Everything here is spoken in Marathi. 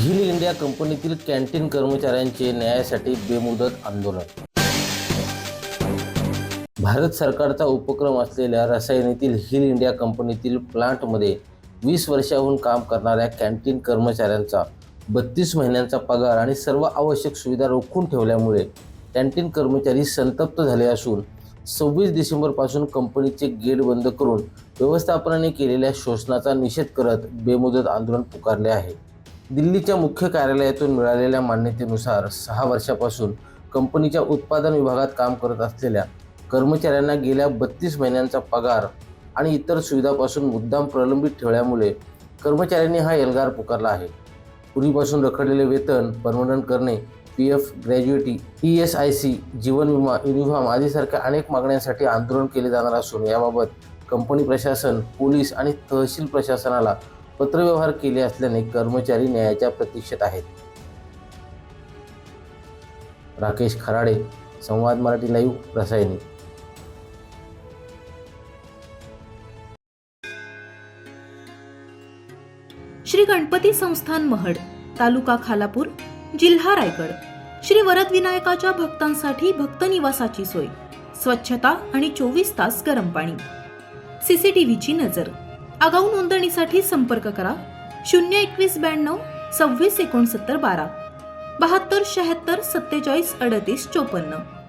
हिल इंडिया कंपनीतील कॅन्टीन कर्मचाऱ्यांचे न्यायासाठी बेमुदत आंदोलन। भारत सरकारचा उपक्रम असलेल्या रसायनीतील हिल इंडिया कंपनीतील प्लांटमध्ये 20 वर्षांहून काम करणाऱ्या कॅन्टीन कर्मचाऱ्यांचा 32 महिन्यांचा पगार आणि सर्व आवश्यक सुविधा रोखून ठेवल्यामुळे कॅन्टीन कर्मचारी संतप्त झाले असून 26 डिसेंबरपासून कंपनीचे गेट बंद करून व्यवस्थापनाने केलेल्या शोषणाचा निषेध करत बेमुदत आंदोलन पुकारले आहे। दिल्लीच्या मुख्य कार्यालयातून मिळालेल्या मान्यतेनुसार 6 वर्षांपासून कंपनीच्या उत्पादन विभागात काम करत असलेल्या कर्मचाऱ्यांना गेल्या 32 महिन्यांचा पगार आणि इतर सुविधांपासून मुद्दाम प्रलंबित ठेवल्यामुळे कर्मचाऱ्यांनी हा एल्गार पुकारला आहे। पूर्वीपासून रखडलेले वेतन, परमनंट करणे, PF, ग्रॅज्युएटी, ESIC, जीवन विमा, युनिफॉर्म आदीसारख्या अनेक मागण्यांसाठी आंदोलन केले जाणार असून याबाबत कंपनी प्रशासन, पोलीस आणि तहसील प्रशासनाला पत्रव्यवहार केले असल्याने कर्मचारी न्यायाच्या प्रतीक्षेत आहेत। राकेश खराडे, संवाद मराठी लाईव्ह, रसायनी। श्री गणपती संस्थान महड, तालुका खालापूर, जिल्हा रायगड। श्री वरद विनायकाच्या भक्तांसाठी भक्त निवासाची सोय, स्वच्छता आणि 24 तास गरम पाणी, CCTVची नजर। आगाऊ नोंदणीसाठी संपर्क करा 02192 26 69 12 72 76 47 38 54।